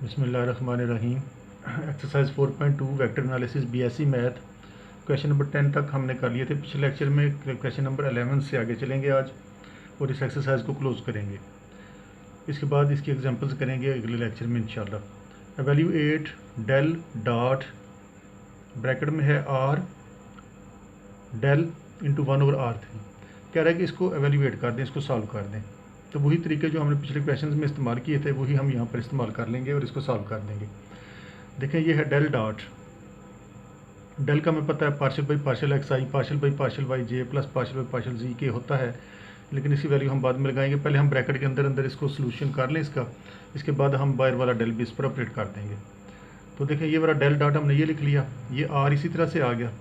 बिस्मिल्लाहिर्रहमानिर्रहीम। Exercise 4.2 vector analysis BSc math question number 10 तक हमने कर लिए थे पिछले लेक्चर में। क्वेश्चन नंबर 11 से आगे चलेंगे आज और इस एक्सरसाइज को क्लोज करेंगे। इसके बाद इसकी एग्जांपल्स करेंगे अगले लेक्चर में इंशाल्लाह। एवेल्यूएट डेल डॉट ब्रैकेट में है आर डेल इंटू 1/r3। कह रहा है कि इसको एवेल्यूएट कर दें, इसको सॉल्व कर दें। तो वही तरीके जो हमने पिछले क्वेश्चंस में इस्तेमाल किए थे वही हम यहाँ पर इस्तेमाल कर लेंगे और इसको सॉल्व कर देंगे। देखें ये है डेल डॉट। डेल का हमें पता है partial by partial x i partial by partial y j plus partial by partial z k होता है, लेकिन इसकी वैल्यू हम बाद में लगाएंगे। पहले हम ब्रैकेट के अंदर अंदर इसको सोल्यूशन कर लें इसका, इसके बाद हम बाहर वाला डेल भी इस पर ऑपरेट कर देंगे। तो देखें ये वाला डेल डॉट हमने ये लिख लिया, ये आर इसी तरह से आ गया।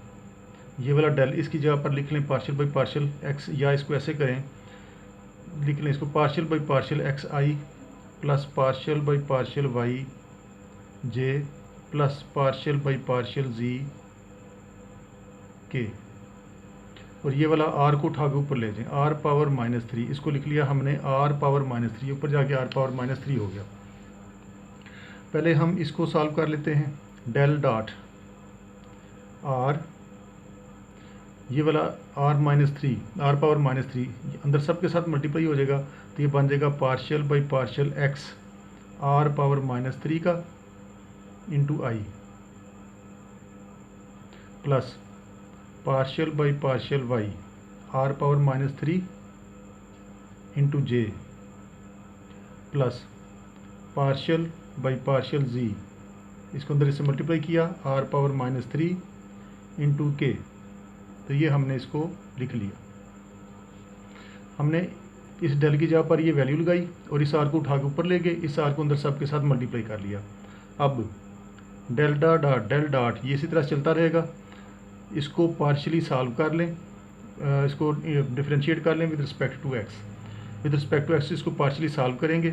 ये वाला डेल इसकी जगह पर लिख लें पार्शियल बाई पार्शियल एक्स, या इसको ऐसे करें लिख लें इसको partial by partial x i plus partial by partial y j plus partial by partial z k. और ये वाला आर को उठा के ऊपर ले जाएं, आर पावर -3 इसको लिख लिया हमने आर पावर -3, ऊपर जाके आर पावर -3 हो गया। पहले हम इसको सॉल्व कर लेते हैं। डेल डॉट आर, ये वाला r-3 आर पावर -3 अंदर सब के साथ मल्टीप्लाई हो जाएगा, तो ये बन जाएगा partial by partial x r power -3 का into i plus partial by partial y r power -3 into j plus partial by partial z, इसको अंदर इससे मल्टीप्लाई किया आर पावर -3 इंटू के। तो ये हमने इसको लिख लिया। हमने इस डेल की जगह पर ये वैल्यू लगाई और इस आर को उठा के ऊपर ले गए, इस आर को अंदर सब के साथ मल्टीप्लाई कर लिया। अब डेल्टा डॉट डेल डॉट ये इसी तरह चलता रहेगा। इसको पार्शियली सॉल्व कर लें, इसको डिफरेंशिएट कर लें with respect to x. With respect to x इसको पार्शियली सॉल्व करेंगे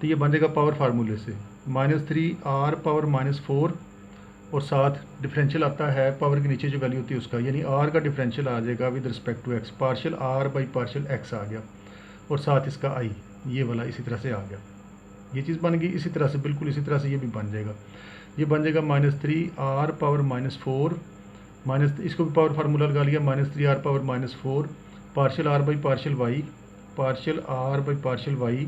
तो ये बन जाएगा पावर फार्मूले से -3 आर पावर -4 और साथ डिफरेंशियल आता है पावर के नीचे जो वैल्यू होती है उसका, यानी आर का डिफरेंशियल आ जाएगा with respect to x, partial r by partial x आ गया और साथ इसका आई ये वाला इसी तरह से आ गया। ये चीज़ बन गई इसी तरह से, बिल्कुल इसी तरह से ये भी बन जाएगा। ये बन जाएगा -3 आर पावर -4 माइनस, इसको भी पावर फार्मूला लगा लिया -3 r power -4 partial r by partial y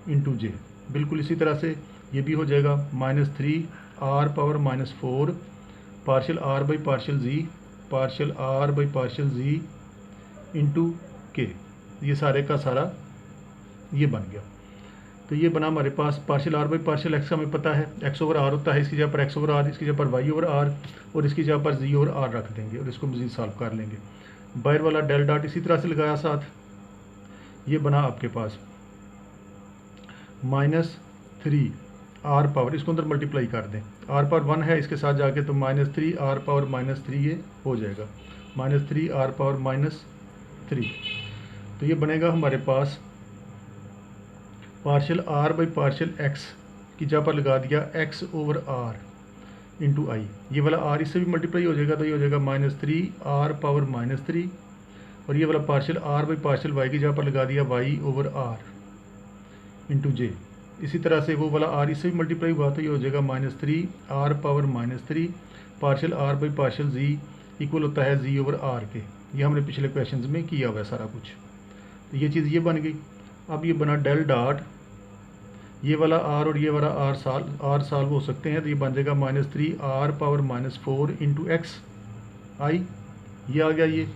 into j. बिल्कुल इसी तरह से ये भी हो जाएगा -3 r power -4 partial r by partial z into k. ये सारे का सारा ये बन गया। तो ये बना हमारे पास partial r by partial x, हमें पता है एक्स ओवर आर होता है, इसकी जगह पर एक्स ओवर आर, इसकी जगह पर वाई ओवर आर और इसकी जगह पर जी ओवर आर रख देंगे और इसको मज़ीद सॉल्व कर लेंगे। बाहर वाला डेल डॉट इसी तरह से लगाया साथ, ये बना आपके पास -3 आर पावर, इसको अंदर मल्टीप्लाई कर दें, आर पावर 1 है इसके साथ जाके, तो -3 आर पावर -3 ये हो जाएगा -3 आर पावर -3। तो ये बनेगा हमारे पास partial r by partial x की जगह पर लगा दिया x over r into i. ये वाला आर इससे भी मल्टीप्लाई हो जाएगा तो ये हो जाएगा -3 आर पावर -3 और ये वाला partial r by partial y की जगह पर लगा दिया y over r into j. इसी तरह से वो वाला आर इससे भी मल्टीप्लाई हुआ तो ये हो जाएगा -3 r power -3 partial r by partial z equal होता है जी ओवर आर के। ये हमने पिछले क्वेश्चंस में किया हुआ है सारा कुछ। तो ये चीज़ ये बन गई। अब ये बना डेल डॉट, ये वाला आर और ये वाला आर सॉल्व हो सकते हैं, तो ये बन जाएगा -3 आर पावर -4 इंटू एक्स आई, ये आ गया ये।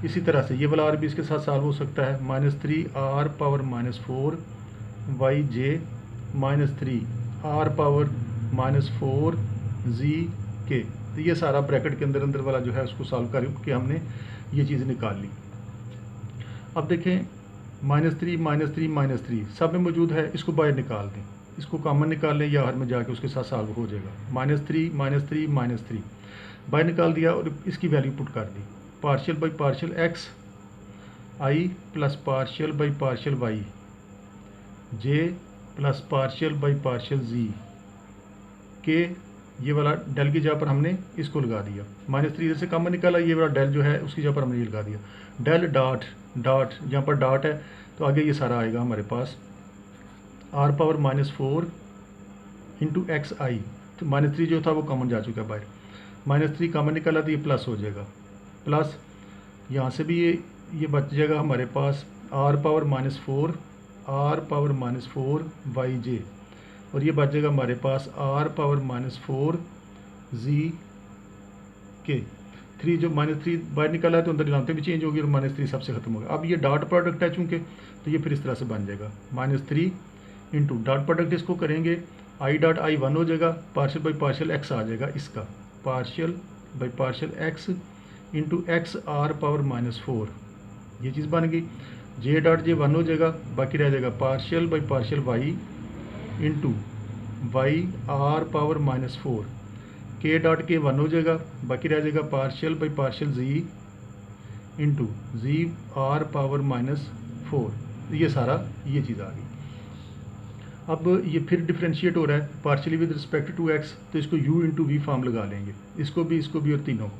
इसी तरह से ये वाला आर भी इसके साथ सॉल्व हो सकता है -3 r power -4 y j -3 r power -4 z k. तो ये सारा ब्रैकेट के अंदर अंदर वाला जो है उसको सॉल्व करके हमने ये चीज़ निकाल ली। अब देखें -3 सब में मौजूद है, इसको बाहर निकाल दें, इसको कॉमन निकाल लें या हर में जाके उसके साथ सॉल्व हो जाएगा। -3 बाहर निकाल दिया और इसकी वैल्यू पुट कर दी, partial by partial x i plus partial by partial y j plus partial by partial z k. ये वाला डेल की जगह पर हमने इसको लगा दिया, -3 इधर से कॉमन निकाला, ये वाला डेल जो है उसकी जगह पर हमने ये लगा दिया। डेल डॉट यहाँ पर डॉट है तो आगे ये सारा आएगा हमारे पास आर पावर -4 इंटू एक्स आई, तो -3 जो था वो कॉमन जा चुका है बाहर, -3 कॉमन निकाला तो ये प्लस हो जाएगा, प्लस यहाँ से भी ये बच जाएगा हमारे पास आर पावर -4 वाई जे, और ये बच जाएगा हमारे पास आर पावर -4 जी के। 3 जो -3 बाहर निकाला है तो अंदर लाते भी चेंज होगी और -3 सबसे खत्म होगा। अब ये डॉट प्रोडक्ट है चूँकि, तो ये फिर इस तरह से बन जाएगा -3 इंटू डॉट प्रोडक्ट इसको करेंगे, आई डॉट आई 1 हो जाएगा, पार्शियल बाई पार्शियल एक्स आ जाएगा इसका, partial by partial x into x r power -4, ये चीज़ बन गई। जे डॉट जे 1 हो जाएगा, बाकी रह जाएगा partial by partial y into y r power -4, k dot के 1 हो जाएगा, बाकी रह जाएगा partial by partial z into z r power -4, ये सारा ये चीज़ आ गई। अब ये फिर डिफ्रेंशिएट हो रहा है partially with respect to x, तो इसको u इंटू वी फॉर्म लगा लेंगे, इसको भी और तीनों को,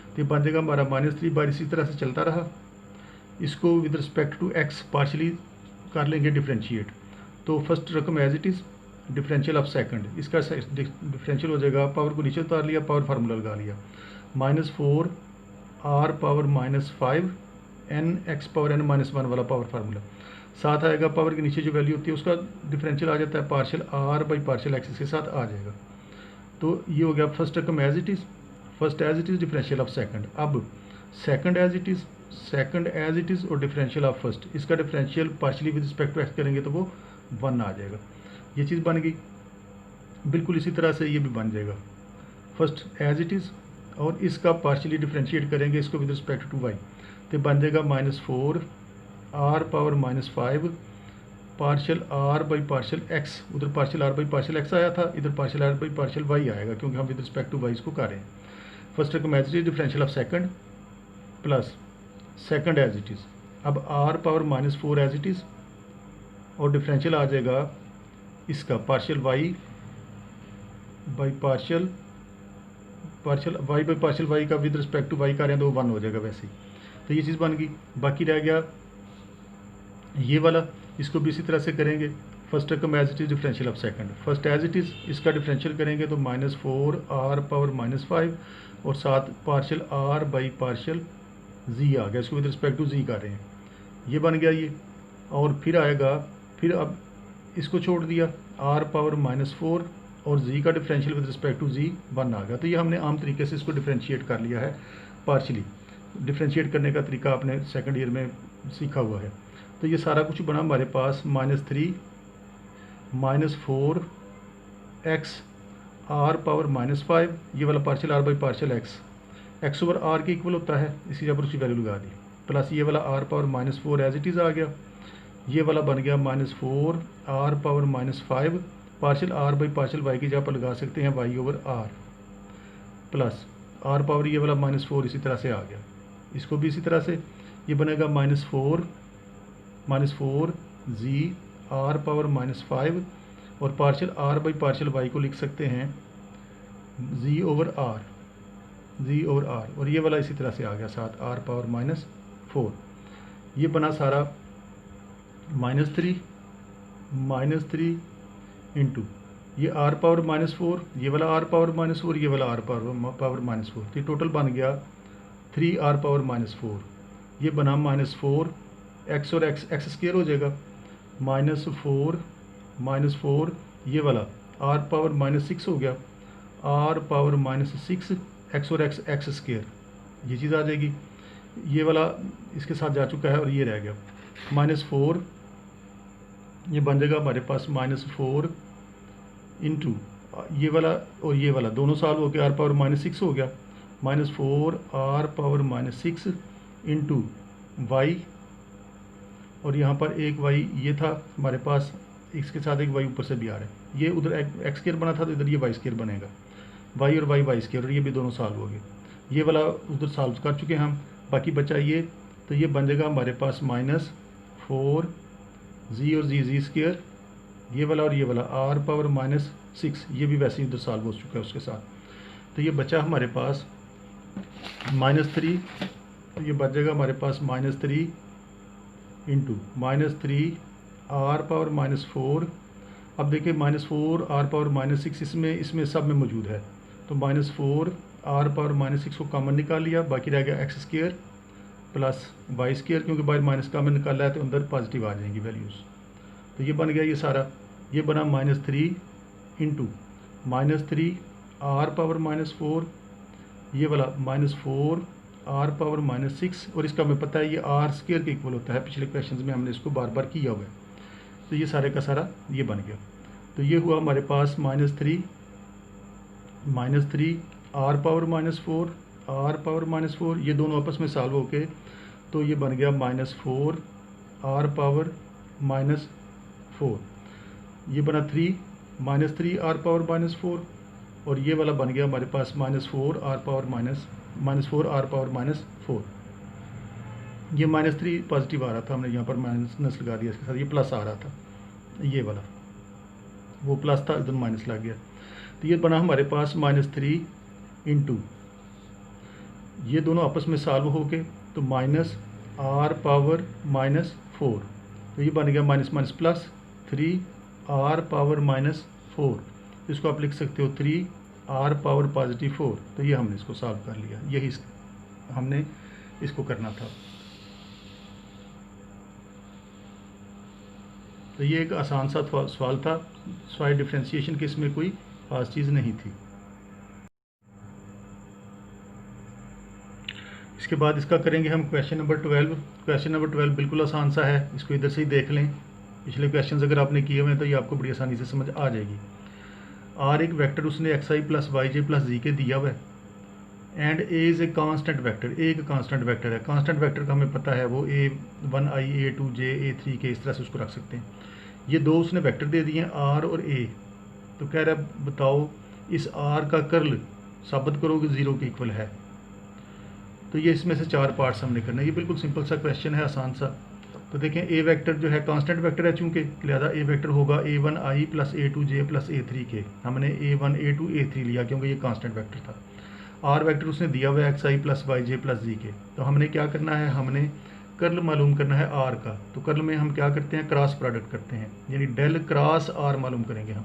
तो ये बन जाएगा हमारा -3 बार इसी तरह से चलता रहा। इसको with respect to x partially कर लेंगे डिफ्रेंशिएट, तो फर्स्ट रकम as it is differential of second, इसका डिफरेंशियल हो जाएगा, पावर को नीचे उतार लिया, पावर फार्मूला लगा लिया, -4 r power -5 n x power n -1 वाला पावर फार्मूला, साथ आएगा पावर के नीचे जो वैल्यू होती है उसका डिफरेंशियल आ जाता है partial r by partial x के साथ आ जाएगा। तो ये हो गया फर्स्ट रकम as it is differential of second. अब सेकंड एज इट इज़ और डिफरेंशियल ऑफ फर्स्ट, इसका differential partially with respect to x करेंगे तो वो 1 आ जाएगा, ये चीज़ बन गई। बिल्कुल इसी तरह से ये भी बन जाएगा फर्स्ट एज इट इज़, और इसका पार्शियली डिफरेंशिएट करेंगे इसको विद रिस्पेक्ट टू वाई, तो बन जाएगा -4 r power -5 partial r by partial x, उधर partial r by partial x आया था, इधर partial r by partial y आएगा क्योंकि हम विद रिस्पेक्ट टू वाई इसको कर रहे हैं। फर्स्ट रकम as it is differential of second plus second as it is, अब r power -4 as it is, और डिफरेंशियल आ जाएगा इसका partial y by partial y by partial y का विद रिस्पेक्ट टू वाई का रहे हैं तो 1 हो जाएगा वैसे ही, तो ये चीज़ बन गई। बाकी रह गया ये वाला, इसको भी इसी तरह से करेंगे, फर्स्ट रकम as it is differential of second, first as it is, इसका डिफरेंशियल करेंगे तो -4 आर पावर -5 और साथ partial r by partial z आ गया, इसको विद रिस्पेक्ट टू जी कर रहे हैं, ये बन गया ये। और फिर आएगा, फिर अब इसको छोड़ दिया आर पावर -4 और जी का डिफरेंशियल विद रिस्पेक्ट टू जी 1 आ गया, तो ये हमने आम तरीके से इसको डिफरेंशिएट कर लिया है पार्शियली। डिफरेंशिएट करने का तरीका आपने सेकंड ईयर में सीखा हुआ है। तो ये सारा कुछ बना हमारे पास -3 -4 एक्स आर पावर -5, ये वाला partial r by partial x over r के इक्वल होता है, इसी जगह पर उसकी वैल्यू लगा दी, प्लस ये वाला r power -4 as it is आ गया, ये वाला बन गया -4 r power -5 partial r by partial y की जगह पर लगा सकते हैं y over r, plus r power ये वाला -4 इसी तरह से आ गया, इसको भी इसी तरह से ये बनेगा -4 जी आर पावर -5 और partial r by partial y को लिख सकते हैं जी ओवर आर, और ये वाला इसी तरह से आ गया साथ आर पावर -4, ये बना सारा -3 इंटू ये आर पावर -4, ये वाला आर पावर -4, ये वाला आर पावर -4, तो टोटल बन गया 3 आर पावर -4, ये बना -4 एक्स और एक्स स्क्वायर हो जाएगा, -4 ये वाला आर पावर -6 हो गया, आर पावर -6 एक्स और एक्स स्क्वायर, ये चीज़ आ जाएगी, ये वाला इसके साथ जा चुका है और ये रह गया -4, ये बन जाएगा हमारे पास -4 इंटू ये वाला और ये वाला दोनों सॉल्व हो गया, आर पावर -6 हो गया, -4 आर पावर -6 इंटू वाई, और यहाँ पर एक वाई ये था हमारे पास, इसके साथ एक वाई ऊपर से भी आ रहा है, ये उधर एक्स स्क्वायर बना था तो इधर ये वाई स्क्वायर बनेगा, वाई और वाई स्क्वायर, और ये भी दोनों सॉल्व हो गए, ये वाला उधर सॉल्व कर चुके हैं हम, बाकी बचा ये, तो ये बन जाएगा हमारे पास -4 जी और जी स्क्वायर, ये वाला और ये वाला आर पावर -6, ये भी वैसे ही उधर सॉल्व हो चुका है उसके साथ, तो ये बचा हमारे पास -3, तो ये बच जाएगा हमारे पास -3 इंटू -3 आर पावर -4 अब देखिए -4 आर पावर -6 इसमें सब में मौजूद है, तो -4 आर पावर -6 को कॉमन निकाल लिया, बाकी रह गया x² प्लस y², क्योंकि बाहर माइनस कॉमन निकाला है तो अंदर पॉजिटिव आ जाएंगी वैल्यूज़। तो ये बन गया ये सारा, ये बना -3 इंटू -3 आर पावर -4, ये वाला -4 आर पावर -6, और इसका हमें पता है ये r² के इक्वल होता है, पिछले क्वेश्चन में हमने इसको बार बार किया हुआ है। तो ये सारे का सारा ये बन गया। तो ये हुआ हमारे पास -3 आर पावर -4 आर पावर -4, ये दोनों आपस में सॉल्व होके तो ये बन गया -4 आर पावर -4, ये बना -3 आर पावर -4, और ये वाला बन गया हमारे पास -4 आर पावर -4। ये -3 पॉजिटिव आ रहा था, हमने यहाँ पर माइनस लगा दिया, इसके साथ ये प्लस आ रहा था, ये वाला वो प्लस था, इधर माइनस लग गया। तो ये बना हमारे पास -3 इंटू ये दोनों आपस में सॉल्व हो के तो -r पावर -4, तो ये बन गया माइनस प्लस 3 r पावर -4, इसको आप लिख सकते हो 3 r पावर +4। तो ये हमने इसको सॉल्व कर लिया, यही हमने इसको करना था। तो ये एक आसान सा सवाल था, सवाल डिफ्रेंशिएशन की, इसमें कोई खास चीज़ नहीं थी। इसके बाद इसका करेंगे हम क्वेश्चन नंबर 12। क्वेश्चन नंबर 12 बिल्कुल आसान सा है, इसको इधर से ही देख लें। पिछले क्वेश्चंस अगर आपने किए हुए हैं तो ये आपको बड़ी आसानी से समझ आ जाएगी। आर एक वेक्टर उसने xi plus yj plus z के दिया हुआ है, and a is a constant vector, a एक कांस्टेंट वेक्टर है। कांस्टेंट वेक्टर का हमें पता है वो a1i a2j a3k इस तरह से उसको रख सकते हैं। ये दो उसने वेक्टर दे दिए हैं आर और ए, तो कह रहा है बताओ इस आर का कर्ल साबित करो कि 0 के इक्वल है। तो ये इसमें से 4 पार्ट्स हमने करना है, ये बिल्कुल सिंपल सा क्वेश्चन है, आसान सा। तो देखें ए वेक्टर जो है कांस्टेंट वेक्टर है, चूँकि लिहाजा ए वेक्टर होगा a1i plus a2j plus a3k। हमने a1 a2 a3 लिया क्योंकि ये कांस्टेंट वेक्टर था। आर वेक्टर उसने दिया हुआ है xi plus yj plus zk। तो हमने क्या करना है, हमने कर्ल मालूम करना है आर का। तो कर्ल में हम क्या करते हैं, क्रॉस प्रोडक्ट करते हैं, यानी डेल क्रॉस आर मालूम करेंगे हम।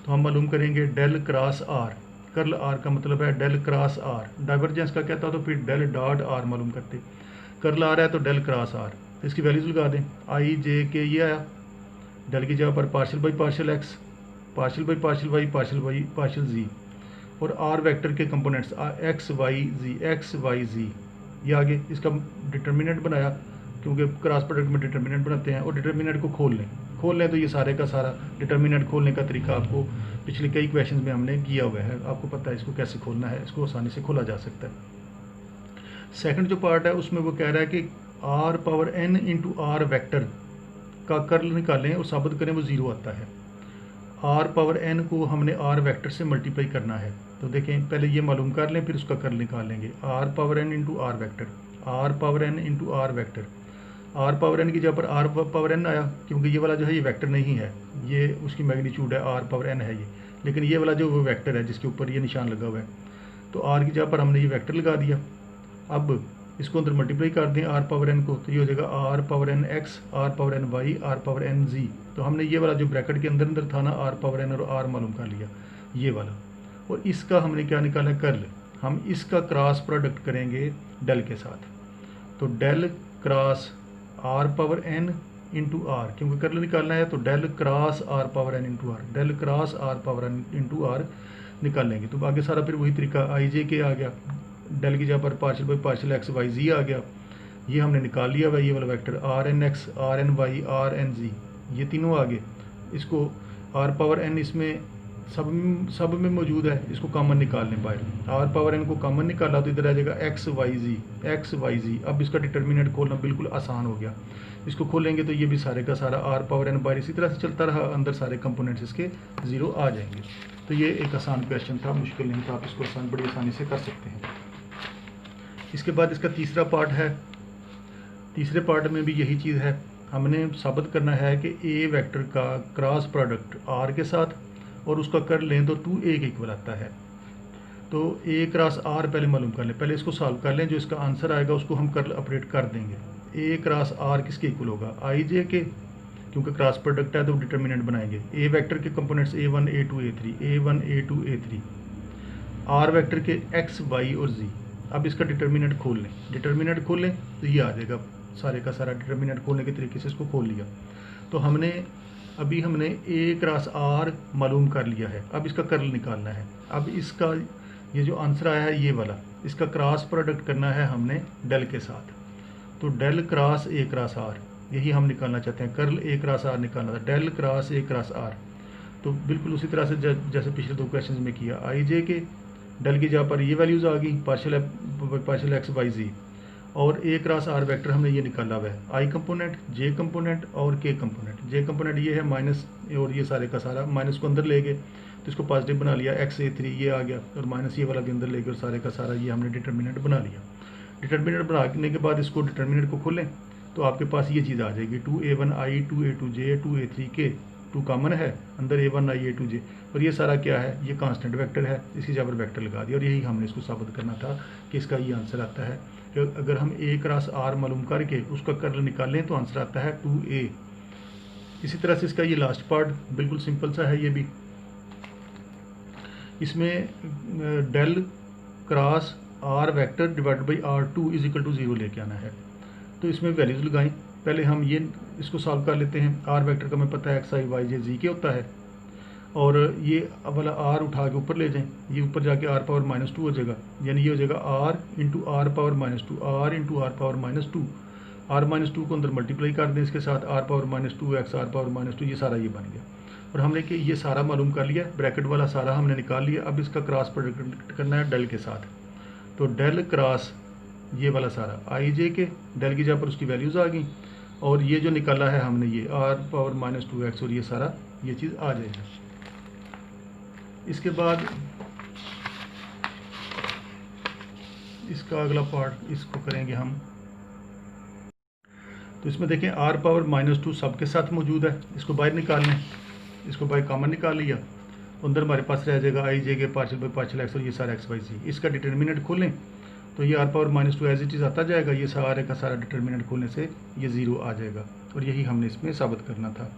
तो हम मालूम करेंगे del cross r, curl r का मतलब है डेल क्रॉस आर। डाइवर्जेंस का कहता तो फिर डेल डॉट आर मालूम करते। कर्ल आ रहा है तो डेल क्रॉस आर, तो इसकी वैल्यूज लगा दें। आई जे के ये आया, डेल की जगह पर partial by partial x, partial by partial y, partial by partial z, और आर वेक्टर के कंपोनेंट्स एक्स वाई जी, ये आगे इसका डिटर्मिनेंट बनाया, क्योंकि क्रॉस प्रोडक्ट में डिटर्मिनेंट बनाते हैं, और डिटर्मिनेंट को खोल लें तो ये सारे का सारा डिटर्मिनेंट खोलने का तरीका आपको पिछले कई क्वेश्चंस में हमने किया हुआ है, आपको पता है इसको कैसे खोलना है, इसको आसानी से खोला जा सकता है। सेकंड जो पार्ट है उसमें वो कह रहा है कि r power n into R vector का कर्ल निकालें और साबित करें वो 0 आता है। r पावर n को हमने r वेक्टर से मल्टीप्लाई करना है। तो देखें पहले ये मालूम कर लें, फिर उसका कर्ल निकाल लेंगे। r power n into R vector, r power n into R vector, r power n की जगह पर r पावर n आया, क्योंकि ये वाला जो है ये वेक्टर नहीं है, ये उसकी मैग्नीट्यूड है, r पावर n है ये, लेकिन ये वाला जो वो वेक्टर है जिसके ऊपर ये निशान लगा हुआ है, तो r की जगह पर हमने ये वेक्टर लगा दिया। अब इसको अंदर मल्टीप्लाई कर दें r पावर n को, तो ये हो जाएगा r power n x, r power n y, r power n z। तो हमने ये वाला जो ब्रैकेट के अंदर था ना, r पावर n और r मालूम कर लिया, ये वाला। और इसका हमने क्या निकाला, कर्ल। हम इसका क्रॉस प्रोडक्ट करेंगे डेल के साथ, तो del cross r power n into R, क्योंकि कर्ल निकालना है, तो del cross r power n into R, del cross r power n into R निकालेंगे। तो आगे सारा फिर वही तरीका, आई जे के आ गया, डेल की जगह पर partial by partial x y z आ गया, ये हमने निकाल लिया हुआ ये वाला vector, r n x, r n y, r n z, ये तीनों आगे। इसको आर पावर एन इसमें सब में मौजूद है, इसको कॉमन निकाल लें बाहर। आर पावर एन को कॉमन निकाला तो इधर आ जाएगा एक्स वाई जी। अब इसका डिटर्मिनेंट खोलना बिल्कुल आसान हो गया, इसको खोलेंगे तो ये भी सारे का सारा आर पावर एन बाहर इसी तरह से चलता रहा, अंदर सारे कंपोनेंट्स इसके 0 आ जाएंगे। तो ये एक आसान क्वेश्चन था, मुश्किल नहीं था, आप इसको बड़ी आसानी से कर सकते हैं। इसके बाद इसका तीसरा पार्ट है, तीसरे पार्ट में भी यही चीज़ है, हमने साबित करना है कि ए वेक्टर का क्रॉस प्रोडक्ट आर के साथ और उसका कर लें तो 2a के इक्वल आता है। तो a क्रॉस आर पहले मालूम कर लें, पहले इसको सॉल्व कर लें, जो इसका आंसर आएगा उसको हम कर ऑपरेट कर देंगे। a क्रॉस आर किसके इक्वल होगा, आई जे के, क्योंकि क्रॉस प्रोडक्ट है तो डिटर्मिनेंट बनाएंगे। ए वेक्टर के components A1 A2 A3 A1 A2 A3, R vector के एक्स वाई और जी। अब इसका डिटर्मिनेंट खोल लें, डिटर्मिनेंट खोल लें तो ये आ जाएगा, सारे का सारा डिटर्मिनेंट खोलने के तरीके से इसको खोल लिया। तो हमने ए क्रॉस आर मालूम कर लिया है, अब इसका कर्ल निकालना है। अब इसका ये जो आंसर आया है ये वाला, इसका क्रॉस प्रोडक्ट करना है हमने डेल के साथ। तो del cross A cross R, यही हम निकालना चाहते हैं, कर्ल ए क्रॉस आर निकालना था, del cross A cross R. तो बिल्कुल उसी तरह से जैसे पिछले 2 क्वेश्चन में किया, आई जे के डेल की जगह पर ये वैल्यूज़ आ गई, पार्शियल एक्स वाई जी, और ए क्रॉस आर वेक्टर हमने ये निकाला हुआ है, आई कंपोनेंट, जे कंपोनेंट और के कंपोनेंट। जे कंपोनेंट ये है माइनस, और ये सारे का सारा माइनस को अंदर ले गए तो इसको पॉजिटिव बना लिया, एक्स A3 ये आ गया, और माइनस ये वाला भी अंदर ले गए और सारे का सारा ये हमने डिटर्मिनेंट बना लिया। डिटर्मिनेंट बनाने के बाद इसको डिटर्मिनेंट को खोलें तो आपके पास ये चीज़ आ जाएगी, 2A1i 2A2j 2A3k, 2 कॉमन है अंदर, A1i A2j, और ये सारा क्या है, ये कांस्टेंट वेक्टर है, इसकी जगह पर वेक्टर लगा दिया। और यही हमने इसको साबित करना था कि इसका ये आंसर आता है कि अगर हम ए क्रॉस आर मालूम करके उसका कर्ल निकालें तो आंसर आता है 2A। इसी तरह से इसका ये लास्ट पार्ट बिल्कुल सिंपल सा है, ये भी इसमें del cross R vector divide by R2 is equal to 0 लेके आना है। तो इसमें वैल्यूज़ लगाएं, पहले हम ये इसको सॉल्व कर लेते हैं। आर वेक्टर का हमें पता है XI YJ Z के होता है, और ये वाला आर उठा के ऊपर ले जाएं, ये ऊपर जाके R पावर -2 हो जाएगा, यानी ये हो जाएगा R into R power -2, R into R power -2, R -2 को अंदर मल्टीप्लाई कर दें इसके साथ, R power -2 x R power -2, ये सारा ये बन गया। और हमने कि ये सारा मालूम कर लिया, ब्रैकेट वाला सारा हमने निकाल लिया। अब इसका क्रॉस प्रोडक्ट करना है डेल के साथ, तो डेल क्रॉस ये वाला सारा आई जे के, डेल की जगह पर उसकी वैल्यूज़ आ गई, और ये जो निकाला है हमने ये R पावर -2x, और ये सारा ये चीज़ आ जाएगी। इसके बाद इसका अगला पार्ट इसको करेंगे हम। तो इसमें देखें R पावर -2 सबके साथ मौजूद है, इसको बाहर निकाल लें, इसको बाहर कॉमन निकाल लिया, अंदर हमारे पास रह जाएगा आई जे के पार्शियल बाई पार्शियल एक्स, और ये सारा एक्स वाई जी। इसका डिटर्मिनेंट खोलें तो ये R power -2 as it is आता जाएगा, ये सारे का सारा डिटर्मिनेंट खोलने से ये 0 आ जाएगा, और यही हमने इसमें साबित करना था।